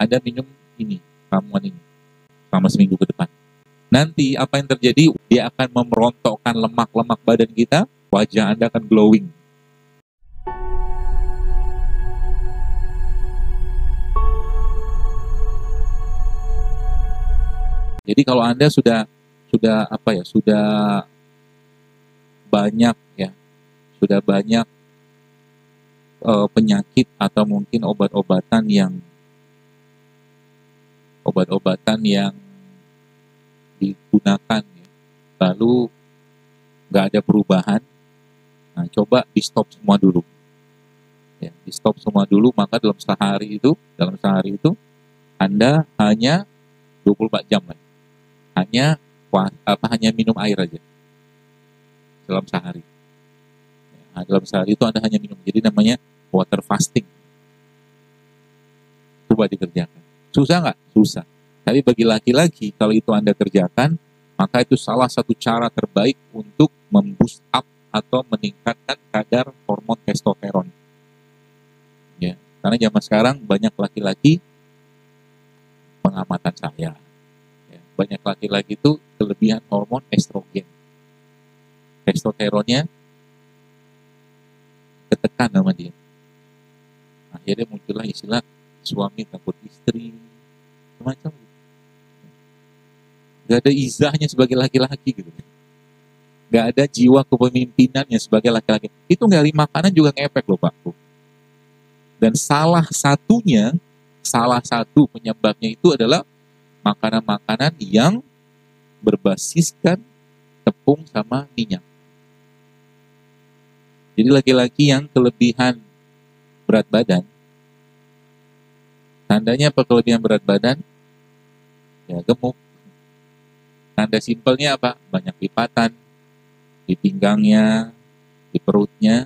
Anda minum ini, ramuan ini, selama seminggu ke depan. Nanti apa yang terjadi? Dia akan memerontokkan lemak-lemak badan kita, wajah Anda akan glowing. Jadi kalau Anda sudah banyak ya, sudah banyak penyakit atau mungkin obat-obatan yang digunakan ya, lalu nggak ada perubahan, nah coba di stop semua dulu ya, di stop semua dulu. Maka dalam sehari itu Anda hanya 24 jam lah, hanya minum air aja dalam sehari. Nah, dalam sehari itu Anda hanya minum, jadi namanya water fasting. Coba dikerjakan. Susah nggak? Susah. Tapi bagi laki-laki, kalau itu Anda kerjakan, maka itu salah satu cara terbaik untuk memboost up atau meningkatkan kadar hormon testosteron. Ya, karena zaman sekarang banyak laki-laki, pengamatan saya, ya, banyak laki-laki itu kelebihan hormon estrogen. Testosteronnya ketekan sama dia. Akhirnya muncullah istilah suami takut istri, semacam itu. Gak ada izahnya sebagai laki-laki gitu. Gak ada jiwa kepemimpinannya sebagai laki-laki. Itu dari makanan juga ngefek loh Pak. Dan salah satu penyebabnya itu adalah makanan-makanan yang berbasiskan tepung sama minyak. Jadi laki-laki yang kelebihan berat badan, tandanya apa kelebihan berat badan? Ya gemuk. Tanda simpelnya apa? Banyak lipatan di pinggangnya, di perutnya.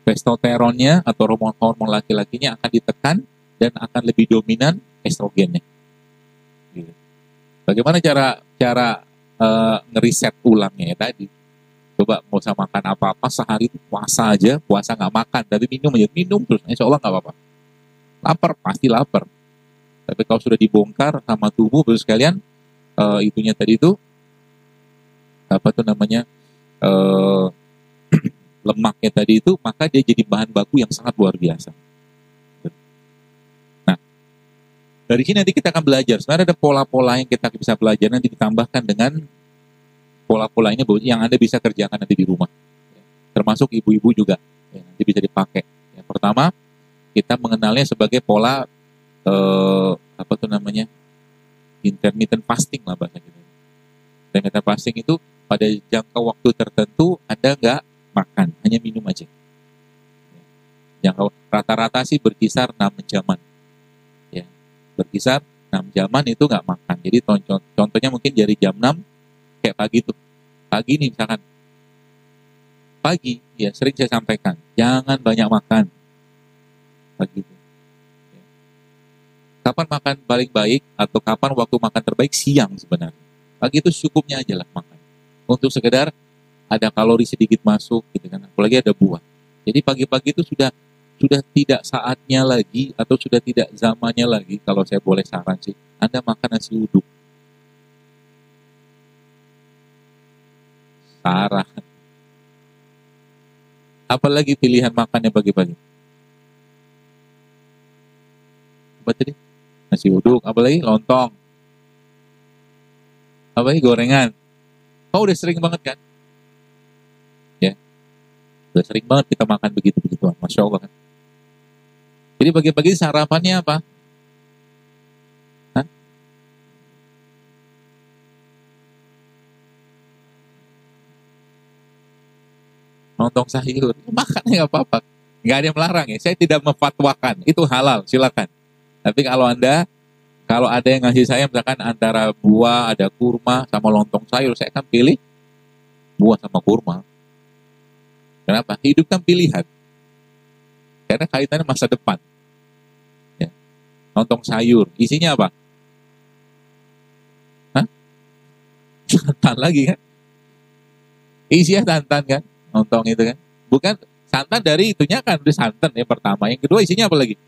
Testosteronnya atau hormon laki-lakinya akan ditekan dan akan lebih dominan estrogennya. Gitu. Bagaimana cara ngeriset ulangnya ya tadi? Coba mau usah makan apa-apa, sehari itu puasa aja, puasa nggak makan, tapi minum terus, insya Allah nggak apa-apa. Lapar, pasti lapar. Tapi kalau sudah dibongkar sama tubuh, terus sekalian, itunya tadi itu, lemaknya tadi itu, maka dia jadi bahan baku yang sangat luar biasa. Nah, dari sini nanti kita akan belajar, sebenarnya ada pola-pola yang kita bisa belajar, nanti ditambahkan dengan pola-pola ini yang Anda bisa kerjakan nanti di rumah. Termasuk ibu-ibu juga, ya, nanti bisa dipakai. Yang pertama, kita mengenalnya sebagai pola intermittent fasting lah bahasa kita. Intermittent fasting itu pada jangka waktu tertentu Anda nggak makan, hanya minum aja. Jangka rata-rata sih berkisar 6 jaman. Ya, berkisar 6 jaman itu nggak makan. Jadi contohnya mungkin dari jam 6 kayak pagi tuh. Pagi nih misalkan. Pagi, ya sering saya sampaikan, jangan banyak makan. Pagi itu. Kapan makan paling baik atau kapan waktu makan terbaik? Siang sebenarnya. Pagi itu cukupnya aja lah makan. Untuk sekedar ada kalori sedikit masuk gitu kan. Apalagi ada buah. Jadi pagi-pagi itu sudah tidak saatnya lagi atau sudah tidak zamannya lagi, kalau saya boleh saran sih, Anda makan nasi uduk. Saran. Apalagi pilihan makannya pagi-pagi? Apa tadi? Nasi uduk, apalagi lontong. Apalagi gorengan. Oh, udah sering banget kan? Ya. Udah sering banget kita makan begitu-begituan. Masya Allah kan? Jadi pagi-pagi sarapannya apa? Hah? Lontong sayur. Makannya nggak apa-apa. Nggak ada yang melarang ya. Saya tidak memfatwakan. Itu halal, silakan. Tapi kalau ada yang ngasih saya misalkan antara buah, ada kurma, sama lontong sayur, saya akan pilih buah sama kurma. Kenapa? Hidup kan pilihan. Karena kaitannya masa depan. Ya. Lontong sayur, isinya apa? Hah? Santan lagi kan? Isinya santan kan? Lontong itu kan? Bukan santan dari itunya kan, udah santan yang pertama. Yang kedua isinya apa lagi?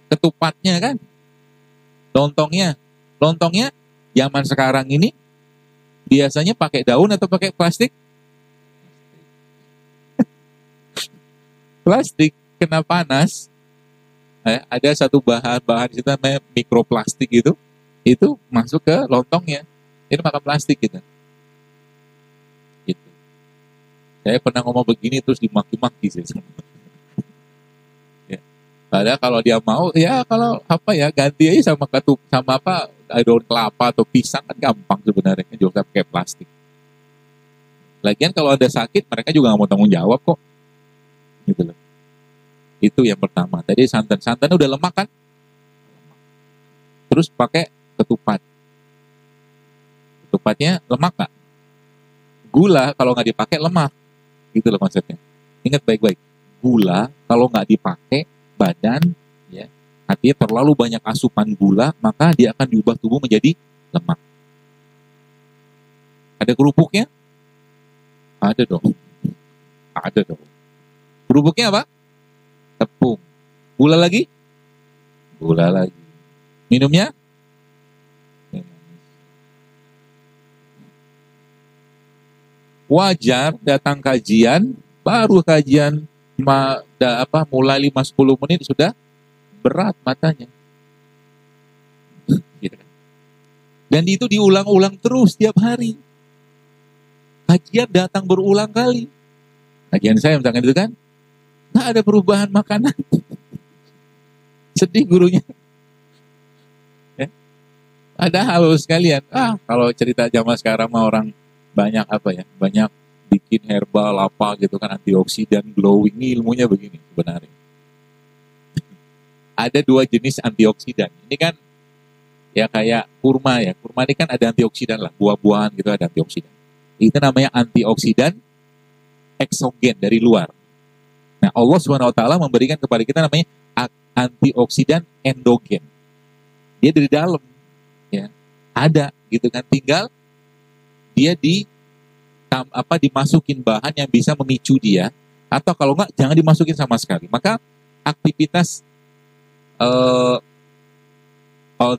Ketupatnya kan, lontongnya zaman sekarang ini biasanya pakai daun atau pakai plastik? Plastik, kena panas. Ada satu bahan itu namanya mikroplastik itu masuk ke lontongnya. Itu makan plastik gitu. Saya pernah ngomong begini terus dimaki-maki sih. Ya. Padahal kalau dia mau, ya kalau apa ya ganti aja sama daun kelapa atau pisang kan gampang sebenarnya, juga pakai plastik. Lagian kalau ada sakit mereka juga nggak mau tanggung jawab kok. Gitu loh. Itu yang pertama. Tadi santan udah lemak kan? Terus pakai ketupat. Ketupatnya lemak nggak? Gula kalau nggak dipakai lemak. Gitu loh konsepnya. Ingat baik-baik. Gula kalau nggak dipakai badan, ya, artinya terlalu banyak asupan gula, maka dia akan diubah tubuh menjadi lemak. Ada kerupuknya? Ada dong. Ada dong. Kerupuknya apa? Tepung. Gula lagi? Gula lagi. Minumnya? Wajar datang kajian, baru kajian mulai 5-10 menit sudah berat matanya. Dan itu diulang-ulang terus tiap hari. Kajian datang berulang kali. Kajian saya misalkan itu kan, nggak ada perubahan makanan. Sedih gurunya. Ya. Padahal sekalian, kalau cerita zaman sekarang mah orang banyak banyak bikin herbal apa gitu kan, antioksidan, glowing, ini ilmunya begini sebenarnya. Ada 2 jenis antioksidan. Ini kan ya kayak kurma ya. Kurma ini kan ada antioksidan lah, buah-buahan gitu ada antioksidan. Itu namanya antioksidan eksogen dari luar. Nah, Allah SWT memberikan kepada kita namanya antioksidan endogen. Dia dari dalam, ya, ada gitu kan. Tinggal dia dimasukin bahan yang bisa memicu dia, atau kalau enggak jangan dimasukin sama sekali. Maka aktivitas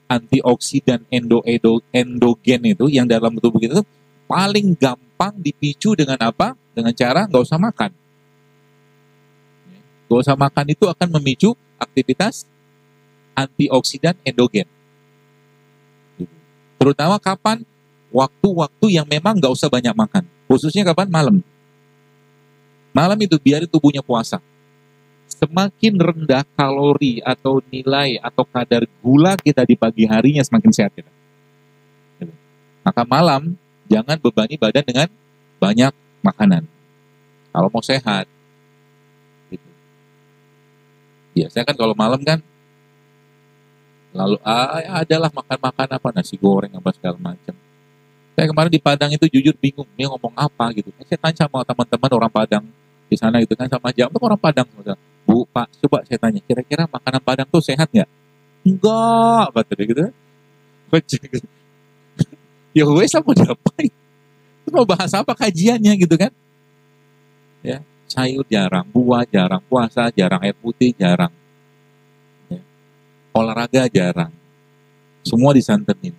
antioksidan endogen itu yang dalam tubuh kita itu paling gampang dipicu dengan apa? Dengan cara nggak usah makan. Nggak usah makan itu akan memicu aktivitas antioksidan endogen. Terutama kapan? Waktu-waktu yang memang nggak usah banyak makan. Khususnya kapan? Malam. Malam itu biar tubuhnya puasa. Semakin rendah kalori atau nilai atau kadar gula kita di pagi harinya, semakin sehat kita. Maka malam jangan bebani badan dengan banyak makanan. Kalau mau sehat. Gitu. Biasanya kan kalau malam kan lalu adalah makan apa, nasi goreng apa segala macam. Saya kemarin di Padang itu jujur bingung dia ngomong apa gitu. Saya tanya sama teman-teman orang Padang di sana gitu kan, sama aja orang Padang. Bu, Pak, coba saya tanya, kira-kira makanan Padang tuh sehat nggak? Enggak, kata dia gitu. Ya wes, mau diapain? Terus mau bahas apa kajiannya gitu kan? Ya, sayur jarang, buah jarang, puasa jarang, air putih jarang, ya. Olahraga jarang, semua disantenin.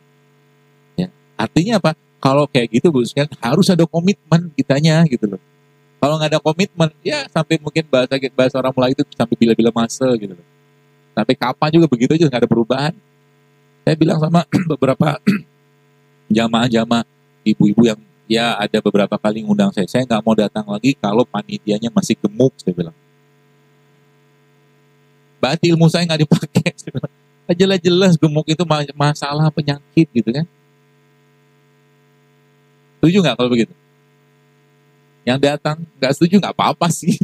Ya. Artinya apa? Kalau kayak gitu Bu, harus ada komitmen kitanya gitu loh. Kalau nggak ada komitmen, ya sampai mungkin bahasa orang Melayu itu sampai bila-bila masa gitu loh. Sampai kapan juga begitu aja nggak ada perubahan. Saya bilang sama beberapa jamaah-jamaah ibu-ibu yang ya ada beberapa kali ngundang saya nggak mau datang lagi kalau panitianya masih gemuk, saya bilang. Berarti ilmu saya nggak dipakai. Jelas-jelas gemuk itu masalah penyakit gitu kan. Setuju nggak kalau begitu? Yang datang nggak setuju nggak apa-apa sih.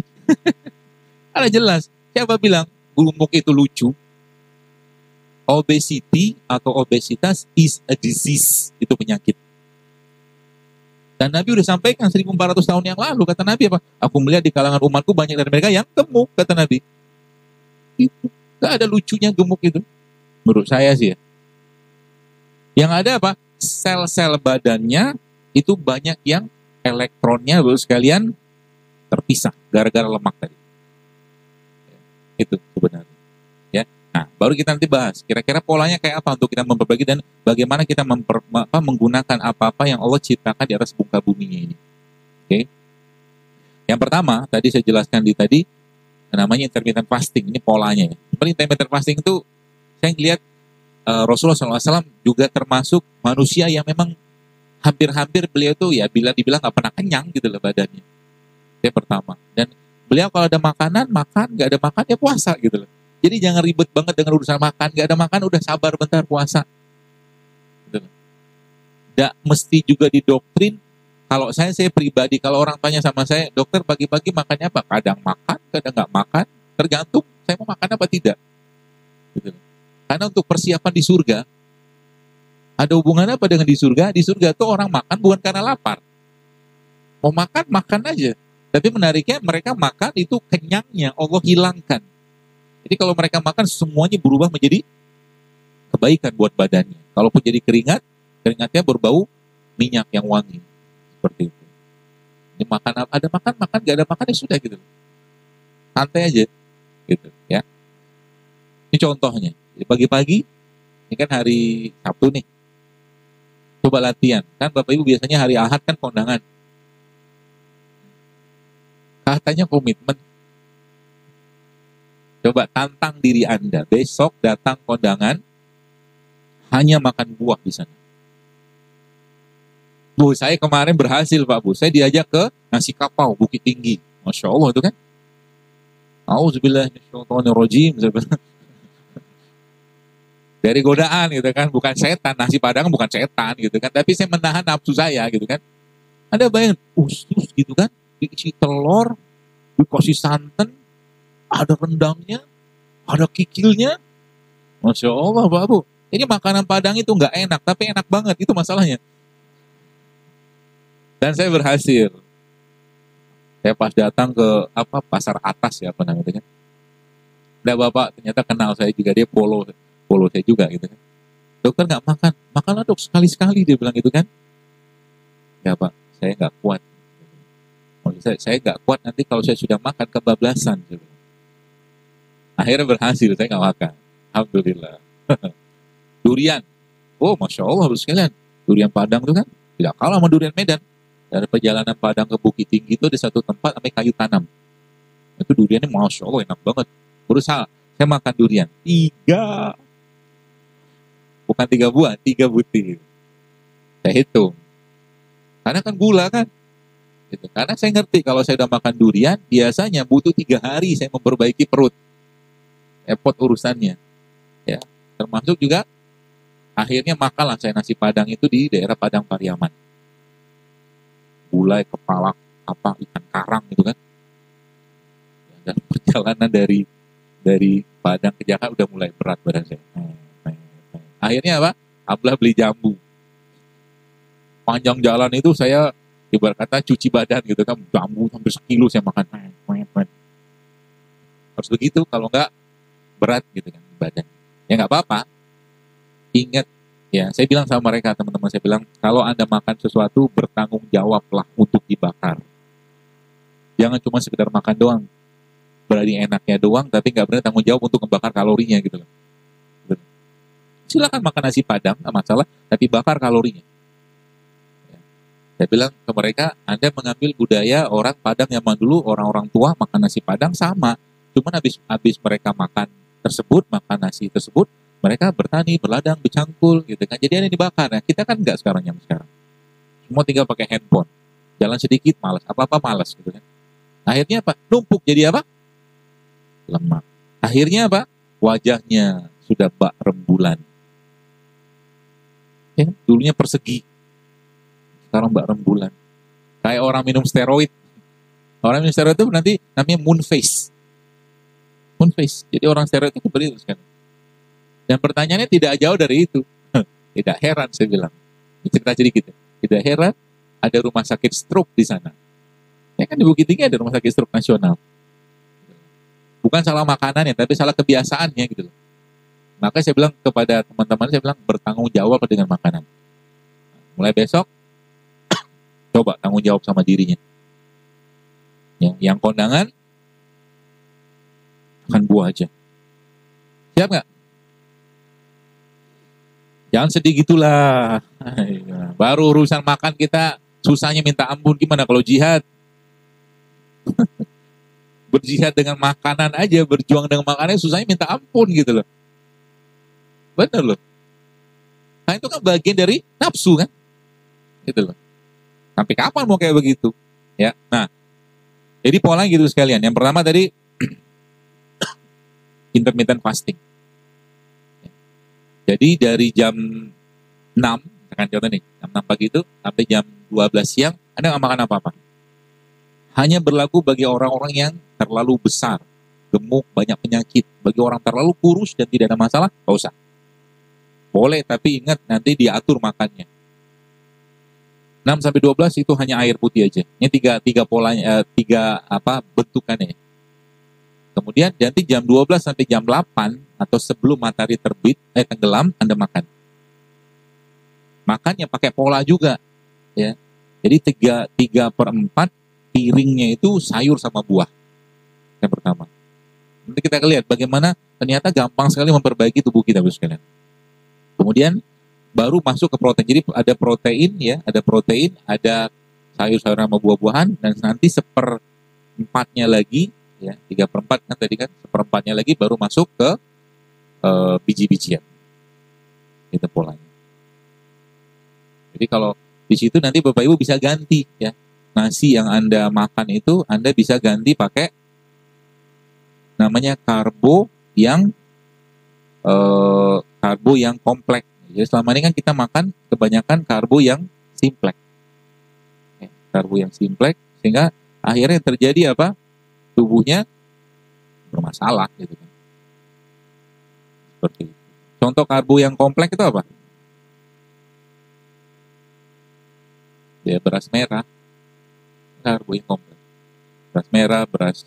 Ada jelas. Siapa bilang gemuk itu lucu? Obesity atau obesitas is a disease, itu penyakit. Dan Nabi udah sampaikan 1400 tahun yang lalu, kata Nabi apa? Aku melihat di kalangan umatku banyak dari mereka yang gemuk, kata Nabi. Itu gak ada lucunya gemuk itu. Menurut saya sih ya. Yang ada apa? Sel-sel badannya itu banyak yang elektronnya baru sekalian terpisah gara-gara lemak tadi. Itu sebenarnya. Ya. Nah, Baru kita nanti bahas kira-kira polanya kayak apa untuk kita memperbaiki dan bagaimana kita menggunakan apa-apa yang Allah ciptakan di atas muka buminya ini. Oke. Yang pertama, tadi saya jelaskan tadi, namanya intermittent fasting. Ini polanya. Intermittent fasting itu saya lihat Rasulullah SAW juga termasuk manusia yang memang hampir-hampir beliau tuh ya bila dibilang nggak pernah kenyang gitu loh badannya. Itu pertama. Dan beliau kalau ada makanan, makan, nggak ada makan ya puasa gitu loh. Jadi jangan ribet banget dengan urusan makan, nggak ada makan udah sabar bentar puasa. Gitu loh. Nggak mesti juga didoktrin. Kalau saya pribadi, kalau orang tanya sama saya, dokter pagi-pagi makannya apa? Kadang makan, kadang nggak makan, tergantung saya mau makan apa tidak. Gitu loh. Karena untuk persiapan di surga, ada hubungannya apa dengan di surga? Di surga tuh orang makan bukan karena lapar. Mau makan, makan aja. Tapi menariknya mereka makan itu kenyangnya Allah hilangkan. Jadi kalau mereka makan semuanya berubah menjadi kebaikan buat badannya. Kalaupun jadi keringat, keringatnya berbau minyak yang wangi. Seperti itu. Ini makan, ada makan, gak ada makan ya sudah gitu. Santai aja. Gitu ya. Ini contohnya. Jadi pagi-pagi, ini kan hari Sabtu nih. Coba latihan. Kan Bapak Ibu biasanya hari Ahad kan kondangan. Katanya komitmen. Coba tantang diri Anda. Besok datang kondangan, hanya makan buah di sana. Bu, saya kemarin berhasil Pak Bu. Saya diajak ke Nasi Kapau, Bukit Tinggi. Masya Allah itu kan. Auzubillahiminasyaitonirrajim. Dari godaan gitu kan. Bukan setan. Nasi Padang bukan setan gitu kan. Tapi saya menahan nafsu saya gitu kan. Anda bayangin, ustus gitu kan. Diisi telur, dikasih santan, ada rendangnya, ada kikilnya. Masya Allah Pak Bu. Ini makanan Padang itu nggak enak, tapi enak banget. Itu masalahnya. Dan saya berhasil. Saya pas datang ke pasar atas ya apa namanya kan. Ada bapak ternyata kenal saya juga, dia follow saya juga gitu kan. Dokter nggak makan, makanlah dok sekali-sekali dia bilang gitu kan. Ya Pak, saya nggak kuat. Saya nggak kuat nanti kalau saya sudah makan kebablasan. Akhirnya berhasil, saya nggak makan. Alhamdulillah. Durian. Oh, Masya Allah, harus sekalian. Durian Padang itu kan tidak kalah sama durian Medan. Dari perjalanan Padang ke Bukit Tinggi itu di satu tempat sampai kayu tanam. Itu duriannya Masya Allah enak banget. Berusaha, saya makan durian. 3. Bukan 3 buah, 3 butir. Saya hitung. Karena kan gula kan. Gitu. Karena saya ngerti kalau saya udah makan durian, biasanya butuh 3 hari saya memperbaiki perut. Repot urusannya. Ya, termasuk juga akhirnya makanlah saya nasi Padang itu di daerah Padang Pariaman. Gulai, kepala, ikan karang gitu kan. Dan perjalanan dari Padang ke Jakarta udah mulai berat badan saya. Akhirnya apa? Ablah beli jambu. Panjang jalan itu saya ibarat kata cuci badan gitu kan, jambu hampir 1 kilo saya makan. Harus begitu, kalau enggak berat gitu kan badan. Ya nggak apa-apa. Ingat ya, saya bilang sama mereka, teman-teman saya bilang, kalau Anda makan sesuatu bertanggung jawablah untuk dibakar. Jangan cuma sekedar makan doang. Berani enaknya doang tapi nggak berani tanggung jawab untuk membakar kalorinya gitu loh. Silakan makan nasi Padang, nggak masalah, tapi bakar kalorinya. Saya bilang ke mereka, Anda mengambil budaya orang Padang zaman dulu, orang-orang tua makan nasi Padang sama. Cuman habis mereka makan nasi tersebut, mereka bertani, berladang, bercangkul, gitu kan. Jadi ada yang dibakar. Nah, kita kan enggak sekarang. Semua tinggal pakai handphone. Jalan sedikit, malas. Apa-apa malas, gitu kan. Akhirnya apa? Numpuk jadi apa? Lemak. Akhirnya apa? Wajahnya sudah bak rembulan. Ya, dulunya persegi. Sekarang bak rembulan. Kayak orang minum steroid. Orang minum steroid itu nanti namanya moon face. Moon face. Jadi orang steroid itu seperti itu sekarang. Dan pertanyaannya tidak jauh dari itu. Tidak heran saya bilang. Cerita sedikit. Tidak heran ada rumah sakit stroke di sana. Ya kan di Bukit Tinggi ada rumah sakit stroke nasional. Bukan salah makanannya, tapi salah kebiasaannya gitu. Maka saya bilang kepada teman-teman, saya bilang bertanggung jawab dengan makanan. Mulai besok, coba tanggung jawab sama dirinya. Yang kondangan, makan buah aja. Siap nggak? Jangan sedih gitulah. Baru urusan makan kita susahnya minta ampun, gimana kalau jihad? Berjihad dengan makanan aja, berjuang dengan makanan susahnya minta ampun gitu loh. Bener loh. Nah itu kan bagian dari nafsu kan? Gitu loh. Sampai kapan mau kayak begitu? Ya. Nah, jadi pola gitu sekalian. Yang pertama tadi intermittent fasting. Jadi dari jam 6, misalkan contoh nih, jam 6 pagi itu sampai jam 12 siang, Anda nggak makan apa-apa. Hanya berlaku bagi orang-orang yang terlalu besar, gemuk, banyak penyakit. Bagi orang terlalu kurus dan tidak ada masalah, nggak usah. Boleh, tapi ingat nanti diatur makannya. 6 sampai 12 itu hanya air putih aja. Ini tiga polanya, bentukannya. Kemudian nanti jam 12 sampai jam 8 atau sebelum matahari tenggelam, Anda makan. Makannya pakai pola juga, ya. Jadi 3/4 piringnya itu sayur sama buah. Yang pertama. Nanti kita lihat bagaimana ternyata gampang sekali memperbaiki tubuh kita, Bapak sekalian. Kemudian baru masuk ke protein. Jadi ada protein ya, ada sayur-sayur sama buah-buahan, dan nanti 1/4-nya lagi, ya 3/4 kan tadi kan, 1/4-nya lagi baru masuk ke biji-bijian. Itu polanya. Jadi kalau di situ nanti Bapak Ibu bisa ganti ya. Nasi yang Anda makan itu Anda bisa ganti pakai namanya karbo yang kompleks. Jadi selama ini kan kita makan kebanyakan karbo yang simpleks. Ya, karbo yang simpleks sehingga akhirnya terjadi apa? Tubuhnya bermasalah gitu kan. Seperti itu. Contoh karbo yang kompleks itu apa? Ya beras merah. Karbo yang kompleks. Beras merah, beras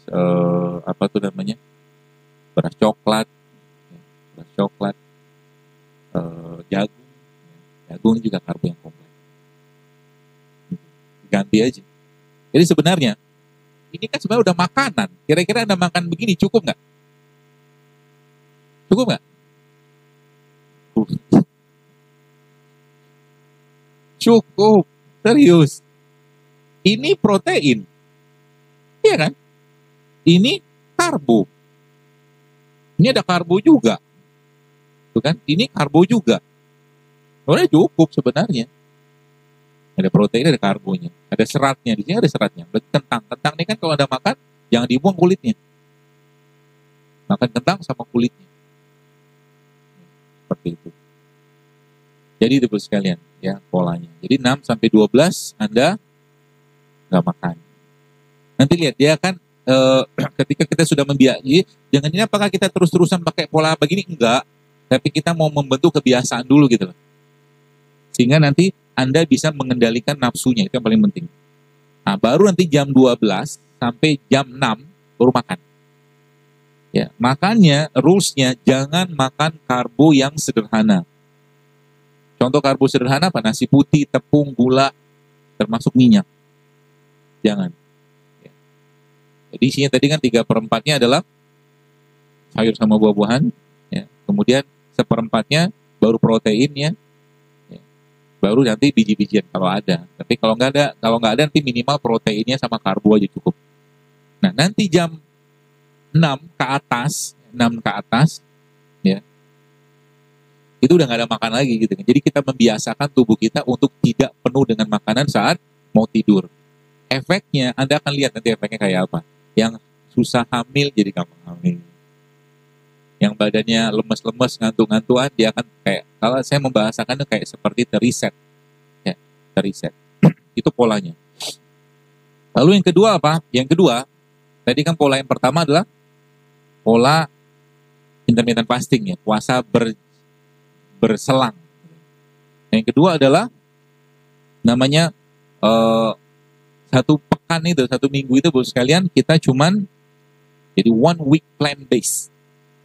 beras coklat, jagung. Jagung juga karbo yang kompleks. Ganti aja. Jadi sebenarnya ini kan sebenarnya udah makanan. Kira-kira Anda makan begini cukup nggak? Cukup nggak? Cukup. Serius. Ini protein. Iya kan? Ini karbo. Ini ada karbo juga. Tuh kan? Ini karbo juga. Sebenarnya cukup sebenarnya. Ada protein, ada karbonya. Ada seratnya. Di sini ada seratnya. Berarti kentang. Kentang ini kan kalau Anda makan, jangan dibuang kulitnya. Makan kentang sama kulitnya. Seperti itu. Jadi itu sekalian ya polanya. Jadi 6 sampai 12 Anda nggak makan. Nanti lihat dia kan ketika kita sudah membiayai, jangan ini apakah kita terus-terusan pakai pola begini? Enggak. Tapi kita mau membentuk kebiasaan dulu gitu loh. Sehingga nanti Anda bisa mengendalikan nafsunya, itu yang paling penting. Nah, baru nanti jam 12 sampai jam 6 baru makan. Ya, makanya rules-nya jangan makan karbo yang sederhana. Contoh karbo sederhana apa? Nasi putih, tepung, gula, termasuk minyak. Jangan. Ya. Jadi isinya tadi kan 3/4-nya adalah sayur sama buah-buahan. Ya. Kemudian 1/4-nya baru proteinnya. Ya. Baru nanti biji-bijian kalau ada. Tapi kalau nggak ada nanti minimal proteinnya sama karbo aja cukup. Nah nanti jam 6 ke atas, ya itu udah nggak ada makan lagi gitu kan. Jadi kita membiasakan tubuh kita untuk tidak penuh dengan makanan saat mau tidur. Efeknya Anda akan lihat nanti efeknya kayak apa. Yang susah hamil jadi gampang hamil. Yang badannya lemes-lemes, ngantuk-ngantuan, dia akan kayak, kalau saya membahasakannya kayak seperti teriset. Ya, teriset. Itu polanya. Lalu yang kedua apa? Yang kedua, tadi kan pola yang pertama adalah pola intermittent fasting ya, puasa berselang. Yang kedua adalah namanya 1 pekan itu, 1 minggu itu Bapak sekalian kita cuman jadi 1 week plant based.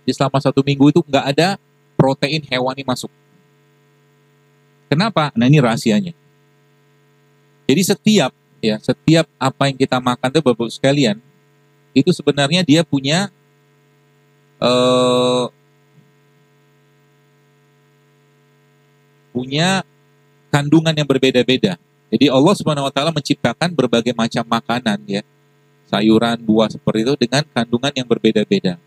Jadi selama 1 minggu itu nggak ada protein hewani masuk. Kenapa? Nah ini rahasianya. Jadi setiap apa yang kita makan itu Bapak sekalian itu sebenarnya dia punya punya kandungan yang berbeda-beda. Jadi Allah Subhanahu wa taala menciptakan berbagai macam makanan ya. Sayuran, buah seperti itu dengan kandungan yang berbeda-beda.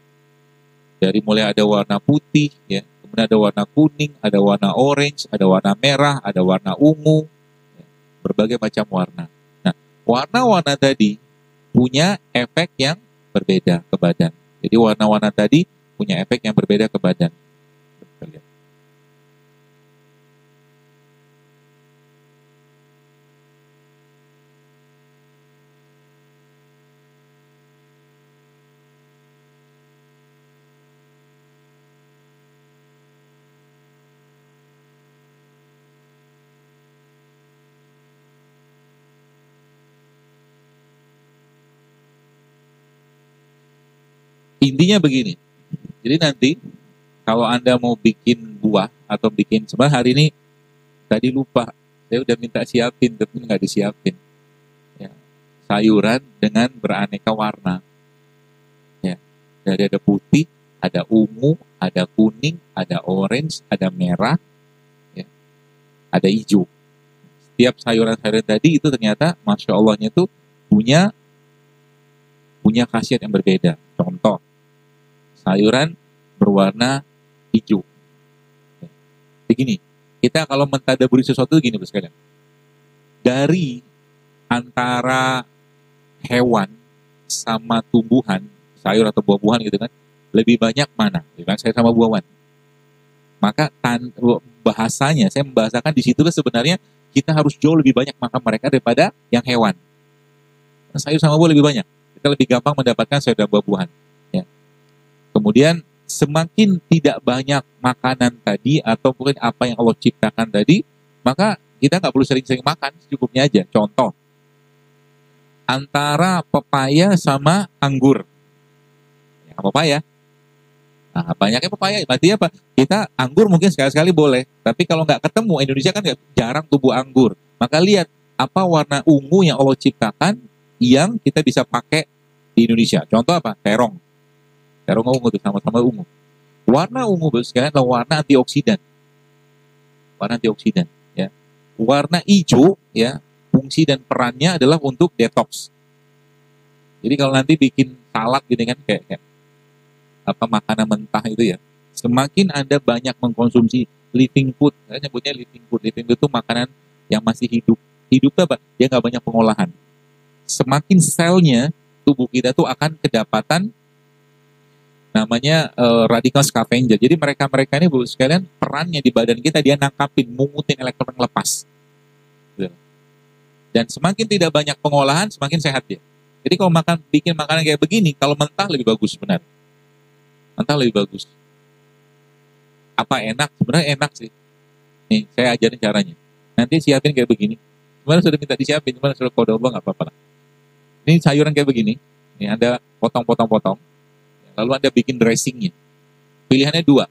Dari mulai ada warna putih ya, kemudian ada warna kuning, ada warna orange, ada warna merah, ada warna ungu, ya, berbagai macam warna. Nah, warna-warna tadi punya efek yang berbeda ke badan. Jadi warna-warna tadi punya efek yang berbeda ke badan. Intinya begini, jadi nanti kalau Anda mau bikin buah atau bikin, sebenarnya hari ini tadi lupa, saya udah minta siapin tapi nggak disiapin. Ya, sayuran dengan beraneka warna. Ya, dari ada putih, ada ungu, ada kuning, ada orange, ada merah, ya, ada hijau. Setiap sayuran-sayuran tadi itu ternyata, masya Allahnya tuh punya khasiat yang berbeda. Contoh, sayuran berwarna hijau. Begini, kita kalau mentadaburi sesuatu gini sekalian. Dari antara hewan sama tumbuhan, sayur atau buah-buahan gitu kan, lebih banyak mana? Lebih banyak sayur sama buah-buahan. Maka bahasanya, saya membahasakan di situ sebenarnya kita harus jauh lebih banyak makan mereka daripada yang hewan. Sayur sama buah lebih banyak. Kita lebih gampang mendapatkan sayur dan buah-buahan. Ya. Kemudian semakin tidak banyak makanan tadi atau mungkin apa yang Allah ciptakan tadi, maka kita nggak perlu sering-sering makan, secukupnya aja. Contoh, antara pepaya sama anggur. Ya, pepaya. Nah, banyaknya pepaya, berarti apa? Kita anggur mungkin sekali-sekali boleh, tapi kalau nggak ketemu, Indonesia kan jarang tumbuh anggur. Maka lihat, apa warna ungu yang Allah ciptakan yang kita bisa pakai di Indonesia. Contoh apa? Terong. Terong ungu itu sama-sama ungu. Warna ungu sekalian adalah warna antioksidan. Warna antioksidan, ya. Warna hijau, ya, fungsi dan perannya adalah untuk detox. Jadi kalau nanti bikin salad gitu kan kayak apa makanan mentah itu ya, semakin Anda banyak mengkonsumsi living food, saya nyebutnya living food. Living food itu makanan yang masih hidup. Hidup itu apa? Dia nggak banyak pengolahan. Semakin selnya tubuh kita tuh akan kedapatan namanya radikal scavenger. Jadi mereka-mereka ini Bu sekalian perannya di badan kita dia nangkapin, mungutin elektron yang lepas. Gitu. Dan semakin tidak banyak pengolahan, semakin sehat dia. Jadi kalau bikin makanan kayak begini, kalau mentah lebih bagus sebenarnya. Mentah lebih bagus. Apa enak? Sebenarnya enak sih. Nih, saya ajarin caranya. Nanti siapin kayak begini. Sebenarnya sudah minta disiapin, sebenarnya sudah kode Allah nggak apa-apa lah. Ini sayuran kayak begini. Ini Anda potong-potong-potong. Lalu Anda bikin dressingnya. Pilihannya dua.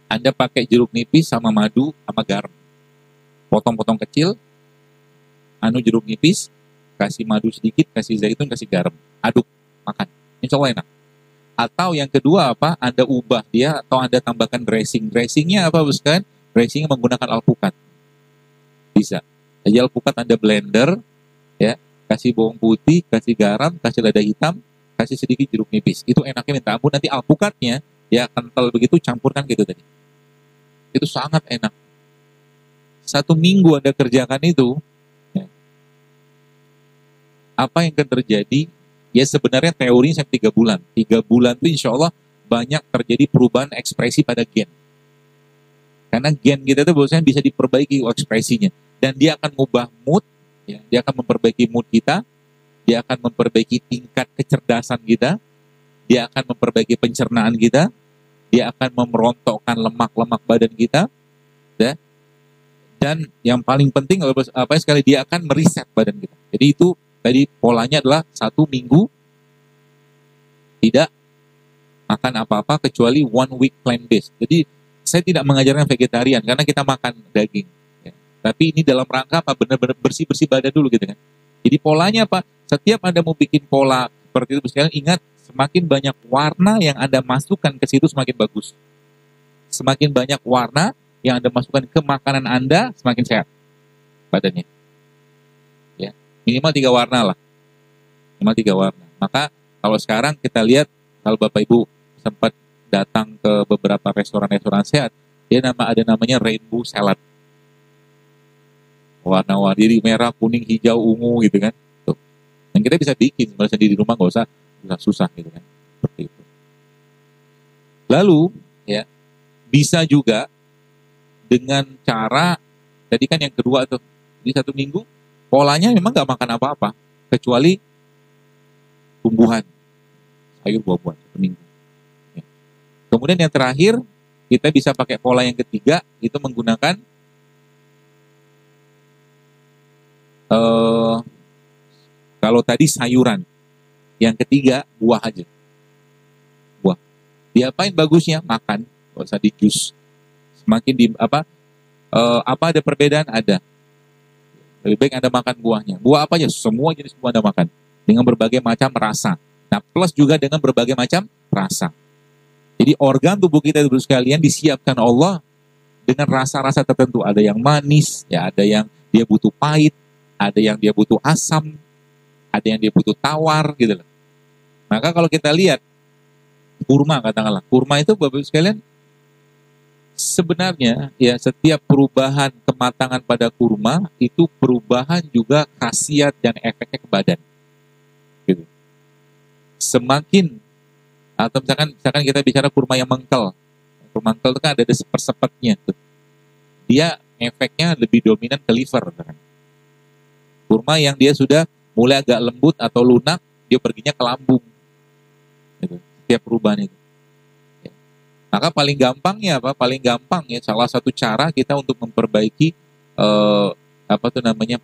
Anda pakai jeruk nipis sama madu sama garam. Potong-potong kecil, jeruk nipis, kasih madu sedikit, kasih zaitun, kasih garam. Aduk, makan. Insya Allah enak. Atau yang kedua apa? Anda ubah dia atau Anda tambahkan dressing. Dressingnya apa bukan? Dressingnya menggunakan alpukat. Bisa. Jadi alpukat Anda blender, ya, kasih bawang putih, kasih garam, kasih lada hitam, kasih sedikit jeruk nipis. Itu enaknya minta ampun. Nanti alpukatnya ya kental begitu, campurkan gitu tadi. Itu sangat enak. 1 minggu Anda kerjakan itu, ya, apa yang akan terjadi? Ya sebenarnya teorinya sampai 3 bulan. 3 bulan itu insya Allah banyak terjadi perubahan ekspresi pada gen. Karena gen kita itu biasanya bisa diperbaiki ekspresinya. Dan dia akan mengubah mood, ya, dia akan memperbaiki mood kita, dia akan memperbaiki tingkat kecerdasan kita, dia akan memperbaiki pencernaan kita, dia akan memerontokkan lemak-lemak badan kita, ya. Dan yang paling penting apa sekali dia akan mereset badan kita. Jadi itu tadi polanya adalah 1 minggu tidak makan apa-apa kecuali 1 week plant-based. Jadi saya tidak mengajarkan vegetarian karena kita makan daging. Ya. Tapi ini dalam rangka apa? Benar-benar bersih-bersih badan dulu gitu kan. Jadi polanya apa? Setiap Anda mau bikin pola seperti itu, sekalian ingat semakin banyak warna yang Anda masukkan ke situ semakin bagus. Semakin banyak warna, yang Anda masukkan ke makanan Anda, semakin sehat badannya. Ya, minimal 3 warna lah. Minimal 3 warna. Maka kalau sekarang kita lihat, kalau Bapak Ibu sempat datang ke beberapa restoran-restoran sehat, ada namanya rainbow salad. Warna-warni merah, kuning, hijau, ungu gitu kan. Tuh. Dan kita bisa bikin sebenarnya sendiri di rumah, nggak usah susah gitu kan. Seperti itu. Lalu ya bisa juga dengan cara tadi kan yang kedua tuh, di 1 minggu polanya memang nggak makan apa-apa kecuali tumbuhan, sayur, buah-buahan 1 minggu. Ya. Kemudian yang terakhir kita bisa pakai pola yang ketiga, itu menggunakan kalau tadi sayuran, yang ketiga buah aja. Buah. Diapain bagusnya? Makan, nggak usah di jus. Semakin di apa ada perbedaan? Ada. Lebih baik Anda makan buahnya. Buah apa aja? Semua jenis buah Anda makan dengan berbagai macam rasa. Nah, plus juga dengan berbagai macam rasa. Jadi organ tubuh kita itu sekalian disiapkan Allah dengan rasa-rasa tertentu. Ada yang manis, ya ada yang dia butuh pahit, ada yang dia butuh asam, ada yang dia butuh tawar gitu loh. Maka kalau kita lihat kurma, katakanlah, kurma itu Bapak Ibu sekalian sebenarnya ya setiap perubahan kematangan pada kurma itu perubahan juga khasiat dan efeknya ke badan. Gitu. Semakin atau misalkan kita bicara kurma yang mengkel. Kurma mengkel itu kan ada sepet-sepetnya tuh. Dia efeknya lebih dominan ke liver kan. Kurma yang dia sudah mulai agak lembut atau lunak, dia perginya ke lambung. Gitu. Setiap perubahan itu. Ya. Maka paling gampangnya apa? Paling gampang ya salah satu cara kita untuk memperbaiki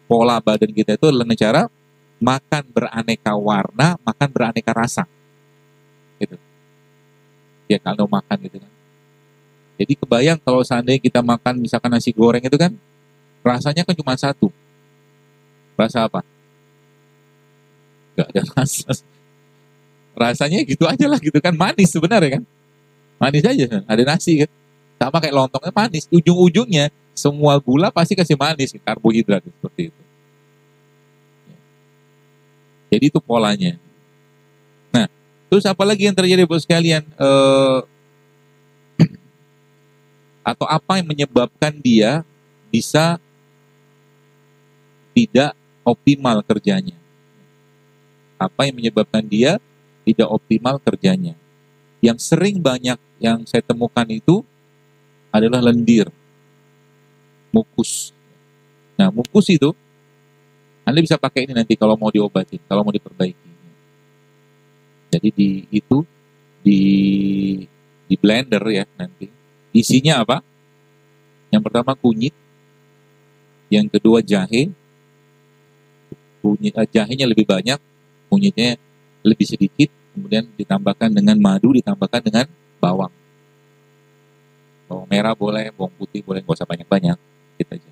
pola badan kita itu adalah cara makan beraneka warna, makan beraneka rasa. Gitu. Ya kalau makan gitu kan. Jadi kebayang kalau seandainya kita makan misalkan nasi goreng itu kan rasanya kan cuma satu. Rasa apa? Gak ada rasa. Rasanya gitu aja lah gitu kan, manis sebenarnya kan. Manis aja, ada nasi kan. Sama kayak lontongnya manis. Ujung-ujungnya semua gula pasti kasih manis, karbohidrat seperti itu. Jadi itu polanya. Nah, terus apa lagi yang terjadi buat sekalian? Atau apa yang menyebabkan dia bisa tidak optimal kerjanya? Apa yang menyebabkan dia tidak optimal kerjanya? Yang sering banyak yang saya temukan itu adalah lendir, mukus. Nah, mukus itu Anda bisa pakai ini nanti kalau mau diobati, kalau mau diperbaiki. Jadi di blender ya nanti. Isinya apa? Yang pertama kunyit, yang kedua jahe. Jahenya lebih banyak, kunyitnya lebih sedikit, kemudian ditambahkan dengan madu, ditambahkan dengan bawang. Bawang merah boleh, bawang putih boleh, nggak usah banyak-banyak. Gitu aja.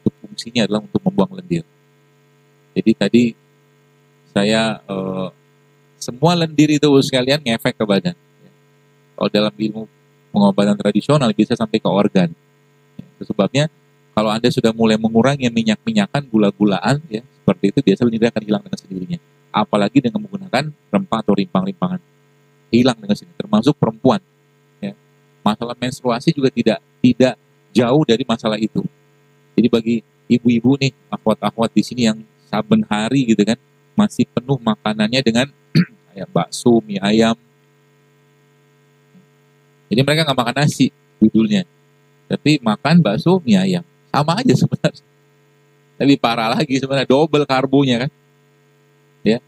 Itu fungsinya adalah untuk membuang lendir. Jadi tadi saya semua lendir itu sekalian ngefek ke badan. Kalau dalam ilmu pengobatan tradisional bisa sampai ke organ. Itu sebabnya kalau Anda sudah mulai mengurangi minyak-minyakan, gula-gulaan, ya seperti itu biasa lendir akan hilang dengan sendirinya. Apalagi dengan menggunakan rempah atau rimpang-rimpangan, hilang dengan sendirinya. Termasuk perempuan. Ya. Masalah menstruasi juga tidak jauh dari masalah itu. Jadi bagi ibu-ibu nih, akhwat-akhwat di sini yang saben hari gitu kan masih penuh makanannya dengan kayak bakso, mie ayam. Jadi mereka nggak makan nasi judulnya, tapi makan bakso, mie ayam. Sama aja sebenarnya. Tapi parah lagi sebenarnya, double karbonya kan. Ya.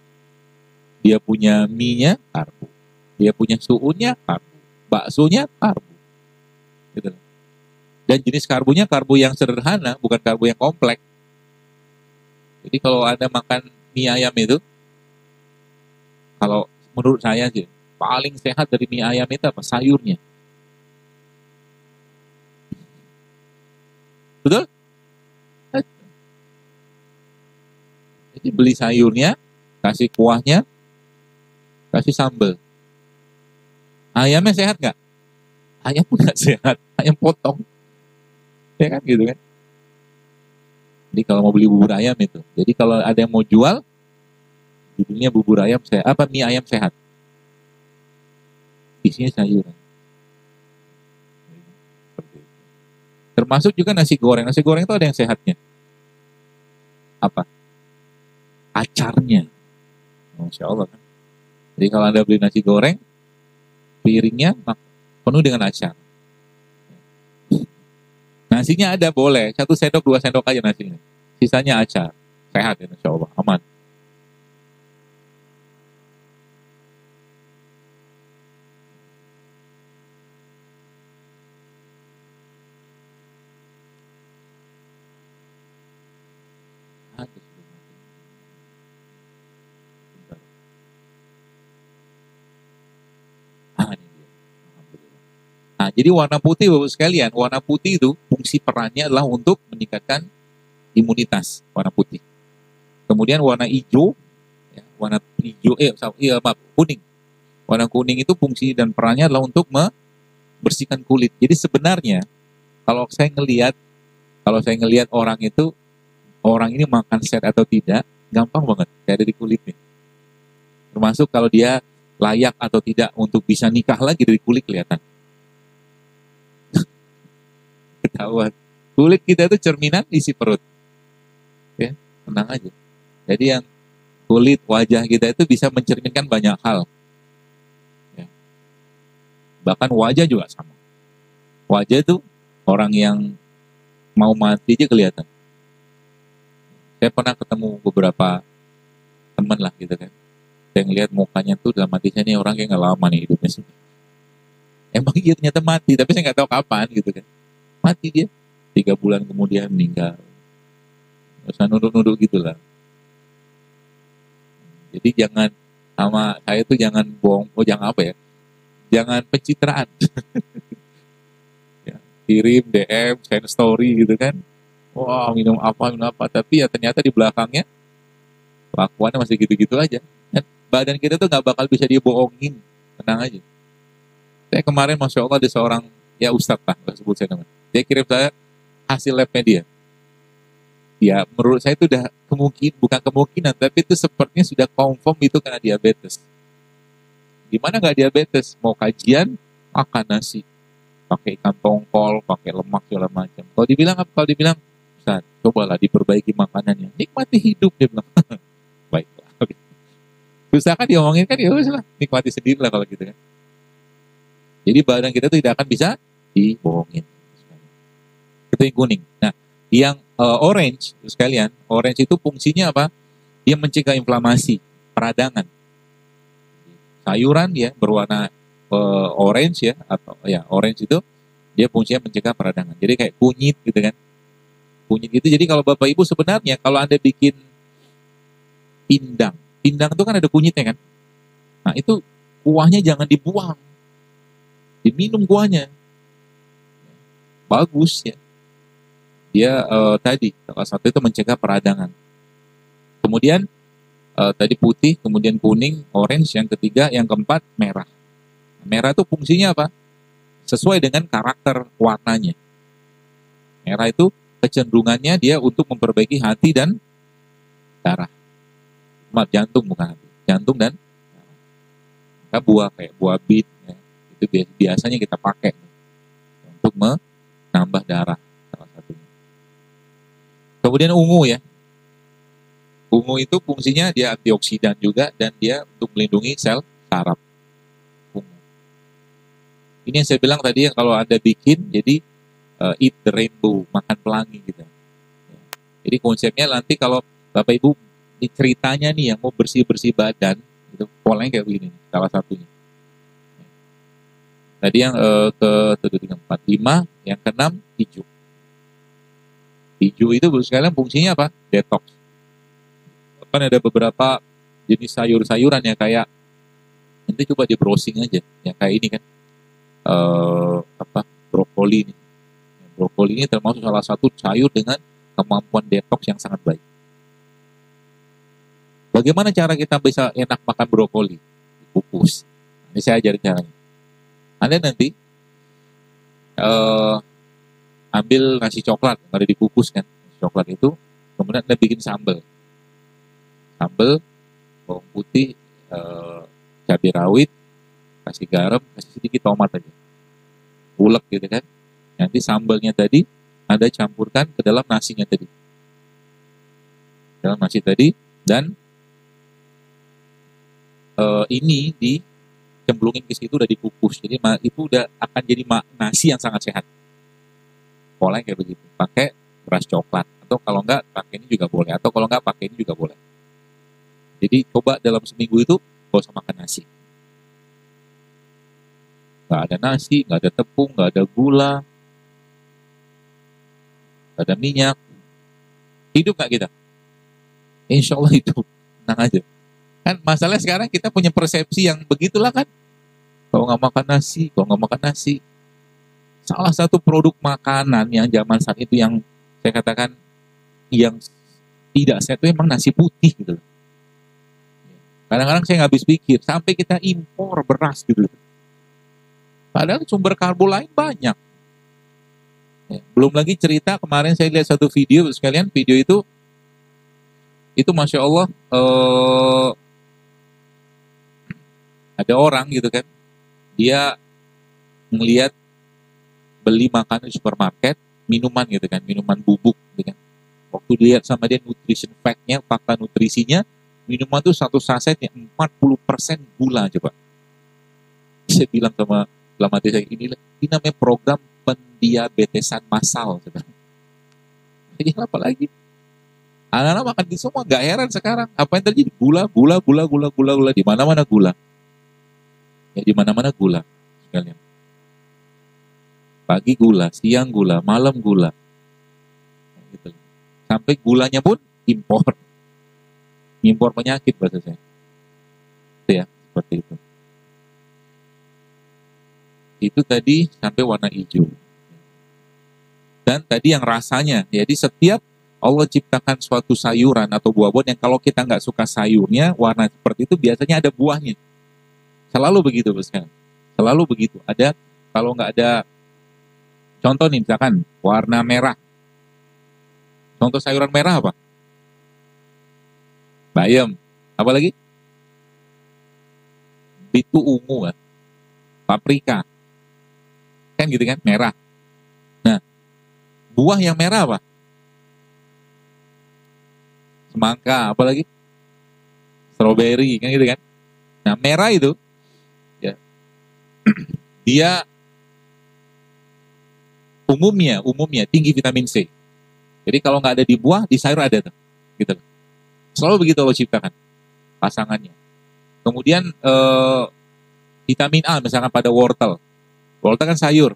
Dia punya mie-nya karbo. Dia punya suunnya karbo. Baksonya karbo. Gitu. Dan jenis karbonya karbo yang sederhana, bukan karbo yang kompleks. Jadi kalau Anda makan mie ayam itu, kalau menurut saya sih, paling sehat dari mie ayam itu apa? Sayurnya. Betul? Jadi beli sayurnya, kasih kuahnya, kasih sambal. Ayamnya sehat nggak? Ayam pun nggak sehat. Ayam potong. Ya kan gitu kan. Jadi kalau mau beli bubur ayam itu. Jadi kalau ada yang mau jual, judulnya bubur ayam sehat, apa mie ayam sehat. Isinya sayuran. Termasuk juga nasi goreng. Nasi goreng itu ada yang sehatnya. Apa? Acarnya. Masya Allah kan. Jadi kalau Anda beli nasi goreng, piringnya penuh dengan acar. Nasinya ada boleh, 1 sendok 2 sendok aja nasinya. Sisanya acar. Sehat ya Masya Allah, aman. Nah, jadi warna putih Bapak sekalian, warna putih itu fungsi perannya adalah untuk meningkatkan imunitas, warna putih. Kemudian warna hijau, ya, warna hijau, maaf, kuning. Warna kuning itu fungsi dan perannya adalah untuk membersihkan kulit. Jadi sebenarnya kalau saya ngelihat orang itu, orang ini makan sehat atau tidak, gampang banget, kayak dari kulitnya. Termasuk kalau dia layak atau tidak untuk bisa nikah lagi dari kulit kelihatan. Ketahuan. Kulit kita itu cerminan isi perut. Ya, tenang aja. Jadi yang kulit wajah kita itu bisa mencerminkan banyak hal. Ya. Bahkan wajah juga sama. Wajah itu orang yang mau mati aja kelihatan. Saya pernah ketemu beberapa teman lah gitu kan. Saya ngeliat mukanya tuh dalam hati saya nih orang kayak nggak lama nih hidupnya sih. Emang iya ternyata mati, tapi saya nggak tahu kapan gitu kan. Mati dia, 3 bulan kemudian meninggal. Usah nunduk-nunduk gitulah. Jadi jangan sama saya tuh jangan bohong, jangan apa ya, jangan pencitraan. Ya, kirim DM, share story gitu kan. Wah minum apa, tapi ya ternyata di belakangnya kelakuannya masih gitu-gitu aja. Dan badan kita tuh nggak bakal bisa dibohongin, tenang aja. Saya kemarin Masya Allah ada seorang, ya Ustadz lah, nggak sebut saya namanya. Dia kirim saya hasil labnya dia. Ya menurut saya itu udah bukan kemungkinan, tapi itu sepertinya sudah confirm itu kena diabetes. Gimana nggak diabetes? Mau kajian, makan nasi. Pakai ikan tongkol, pakai lemak, segala macam. Kalau dibilang apa? Kalau dibilang, Ustaz, cobalah diperbaiki makanannya. Nikmati hidup, dia bilang. Baiklah. Usahakan diomongin kan, ya udah nikmati sendiri lah kalau gitu kan. Jadi badan kita tuh tidak akan bisa dibohongin. Itu yang kuning. Nah, yang orange, sekalian, orange itu fungsinya apa? Dia mencegah inflamasi, peradangan. Sayuran ya berwarna orange ya, atau ya orange itu dia fungsinya mencegah peradangan. Jadi kayak kunyit gitu kan. Kunyit itu jadi kalau Bapak Ibu sebenarnya kalau Anda bikin pindang itu kan ada kunyitnya kan. Nah, itu kuahnya jangan dibuang. Diminum kuahnya. Bagus ya. Dia tadi salah satu itu mencegah peradangan. Kemudian tadi putih, kemudian kuning, orange, yang ketiga, yang keempat merah. Merah itu fungsinya apa? Sesuai dengan karakter warnanya. Merah itu kecenderungannya dia untuk memperbaiki hati dan darah. Maaf, jantung bukan hati. Jantung dan darah. Buah kayak buah bit, ya, itu biasanya kita pakai untuk menambah darah salah satunya. Kemudian ungu ya. Ungu itu fungsinya dia antioksidan juga dan dia untuk melindungi sel saraf. Ungu. Ini yang saya bilang tadi kalau Anda bikin, jadi eat the rainbow, makan pelangi gitu. Jadi konsepnya nanti kalau Bapak Ibu ceritanya nih yang mau bersih-bersih badan, itu polanya kayak begini, salah satunya. Tadi yang ke 1, 2, 3, 4, 5, yang ke-6 hijau. Hijau itu sekalian fungsinya apa? Detox. Kan ada beberapa jenis sayur-sayuran ya kayak nanti coba di browsing aja ya kayak ini kan brokoli ini. Brokoli ini termasuk salah satu sayur dengan kemampuan detox yang sangat baik. Bagaimana cara kita bisa enak makan brokoli? Dikukus. Ini saya ajarin caranya. Anda nanti ambil nasi coklat yang ada dikukus kan, nasi coklat itu, kemudian Anda bikin sambal, bawang putih, cabai rawit, kasih garam, kasih sedikit tomat aja, ulek gitu kan. Nanti sambalnya tadi Anda campurkan ke dalam nasinya tadi, dalam nasi tadi, dan ini dicemplungin ke situ, udah dikukus. Jadi itu udah akan jadi nasi yang sangat sehat. Pola kayak begitu. Pakai beras coklat, atau kalau enggak pakai ini juga boleh, atau kalau enggak pakai ini juga boleh. Jadi coba dalam seminggu itu gak usah makan nasi. Nggak ada nasi, nggak ada tepung, nggak ada gula, nggak ada minyak. Hidup nggak kita? Insya Allah hidup. Tenang aja. Kan masalahnya sekarang kita punya persepsi yang begitulah kan. Kalau nggak makan nasi. Salah satu produk makanan yang zaman saat itu yang saya katakan yang tidak sehat itu emang nasi putih gitu. Kadang-kadang saya nggak habis pikir, sampai kita impor beras gitu. Padahal sumber karbo lain banyak. Ya, belum lagi cerita kemarin saya lihat satu video sekalian, video itu Masya Allah, ada orang gitu kan, dia ngelihat beli makanan di supermarket, minuman gitu kan, minuman bubuk gitu kan. Waktu dilihat sama dia nutrition fact-nya, fakta nutrisinya, minuman itu satu sasetnya 40% gula coba. Saya bilang sama hati saya, ini namanya program pendiabetesan massal. Jadi apa lagi? Anak-anak makan gitu semua, nggak heran sekarang. Apa yang terjadi? Gula. Di mana-mana gula. Ya di mana-mana gula sekalian. Pagi gula, siang gula, malam gula. Gitu. Sampai gulanya pun impor penyakit bahasa saya. Itu ya, seperti itu. Itu tadi sampai warna hijau. Dan tadi yang rasanya, jadi setiap Allah ciptakan suatu sayuran atau buah-buahan yang kalau kita nggak suka sayurnya, warna seperti itu biasanya ada buahnya. Selalu begitu, Boskan. Selalu begitu. Ada, kalau nggak ada, contoh nih misalkan warna merah. Contoh sayuran merah apa? Bayam. Apa lagi? Itu ungu kan? Paprika. Kan gitu kan, merah. Nah, buah yang merah apa? Semangka, apa lagi? Strawberry, kan gitu kan? Nah, merah itu, ya, dia umumnya tinggi vitamin C. Jadi kalau nggak ada di buah, di sayur ada tuh, gitu. Selalu begitu Allah ciptakan pasangannya. Kemudian vitamin A misalkan pada wortel. Wortel kan sayur.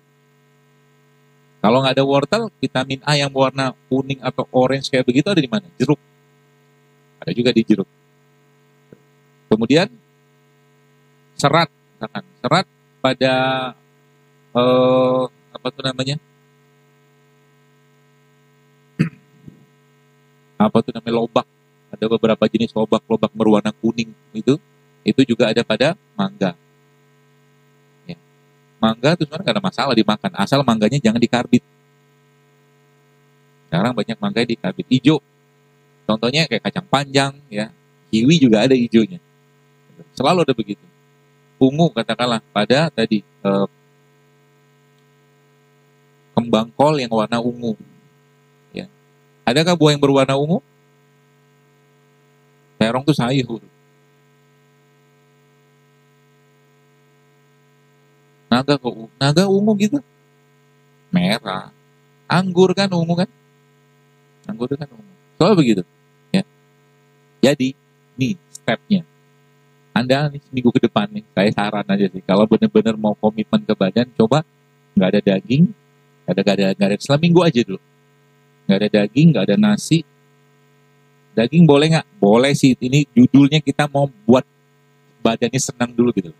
Kalau nggak ada wortel, vitamin A yang warna kuning atau orange kayak begitu ada di mana? Jeruk. Ada juga di jeruk. Kemudian serat, misalkan serat pada apa tuh namanya? Lobak. Ada beberapa jenis lobak berwarna kuning itu juga ada pada mangga. Ya. Mangga itu sebenarnya nggak ada masalah dimakan, asal mangganya jangan dikarbit. Sekarang banyak mangga dikarbit hijau. Contohnya kayak kacang panjang, ya, kiwi juga ada hijaunya. Selalu ada begitu. Ungu katakanlah pada tadi kembang kol yang warna ungu. Ya. Adakah buah yang berwarna ungu? Terong itu sayur. Naga ungu gitu. Merah. Anggur kan ungu kan? Anggur kan ungu. Soalnya begitu. Ya. Jadi, nih stepnya. Anda nih seminggu ke depan nih, saya saran aja sih. Kalau benar-benar mau komitmen ke badan, coba nggak ada daging, nggak ada seminggu aja dulu. Nggak ada daging, nggak ada nasi. Daging boleh nggak? Boleh sih. Ini judulnya kita mau buat badannya senang dulu gitu.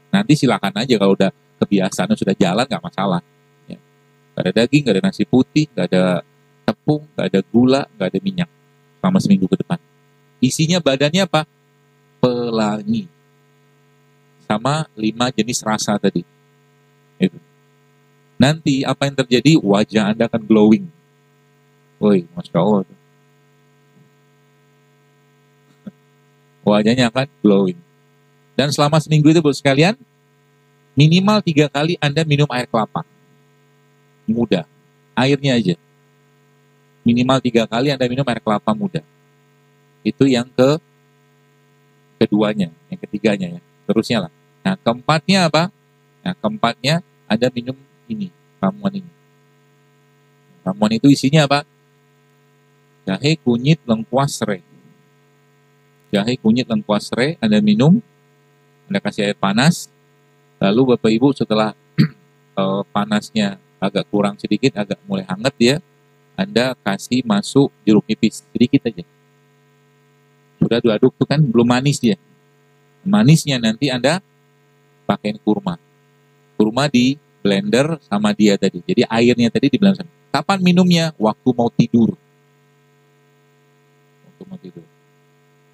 Nanti silakan aja kalau udah kebiasaan sudah jalan nggak masalah. Ya. Nggak ada daging, nggak ada nasi putih, nggak ada tepung, nggak ada gula, nggak ada minyak selama seminggu ke depan. Isinya badannya apa? Pelangi. Sama 5 jenis rasa tadi. Itu. nanti apa yang terjadi? Wajah Anda akan glowing. Woi, Masya Allah. Wajahnya akan glowing. Dan selama seminggu itu, Bu sekalian, minimal 3 kali Anda minum air kelapa. Muda. Airnya aja. Minimal 3 kali Anda minum air kelapa muda. Itu yang keduanya. Yang ketiganya ya. Terusnya lah. Nah, keempatnya apa? Nah, keempatnya Anda minum ini. Ramuan ini. Ramuan itu isinya apa? Jahe, kunyit, lengkuas, serai. Jahe, kunyit, lengkuas, serai. Anda minum. Anda kasih air panas. Lalu Bapak Ibu setelah panasnya agak kurang sedikit, agak mulai hangat dia, Anda kasih masuk jeruk nipis sedikit aja. Sudah diaduk tuh kan belum manis dia. Manisnya nanti Anda pakai kurma. Kurma di blender sama dia tadi. Jadi airnya tadi di blender. Kapan minumnya? Waktu mau tidur. Waktu mau tidur.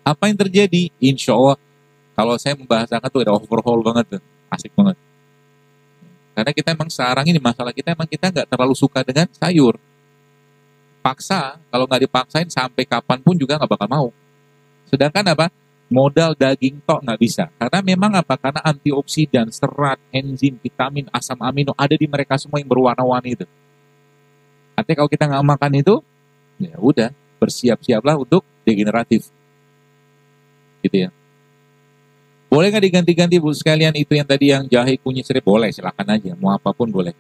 Apa yang terjadi? Insya Allah, kalau saya membahasakan tuh ada overhaul banget tuh. Asik banget. Karena kita emang sekarang ini masalah kita emang kita nggak terlalu suka dengan sayur. Paksa, kalau nggak dipaksain sampai kapanpun juga nggak bakal mau. Sedangkan apa? Modal daging tok nggak bisa. Karena memang apa? Karena antioksidan, serat, enzim, vitamin, asam amino ada di mereka semua yang berwarna-warni itu. Artinya kalau kita nggak makan itu, ya udah bersiap-siaplah untuk degeneratif. Gitu ya. Boleh nggak diganti-ganti Bu sekalian itu yang tadi yang jahe, kunyit, serai? Boleh, silakan aja. Mau apapun boleh.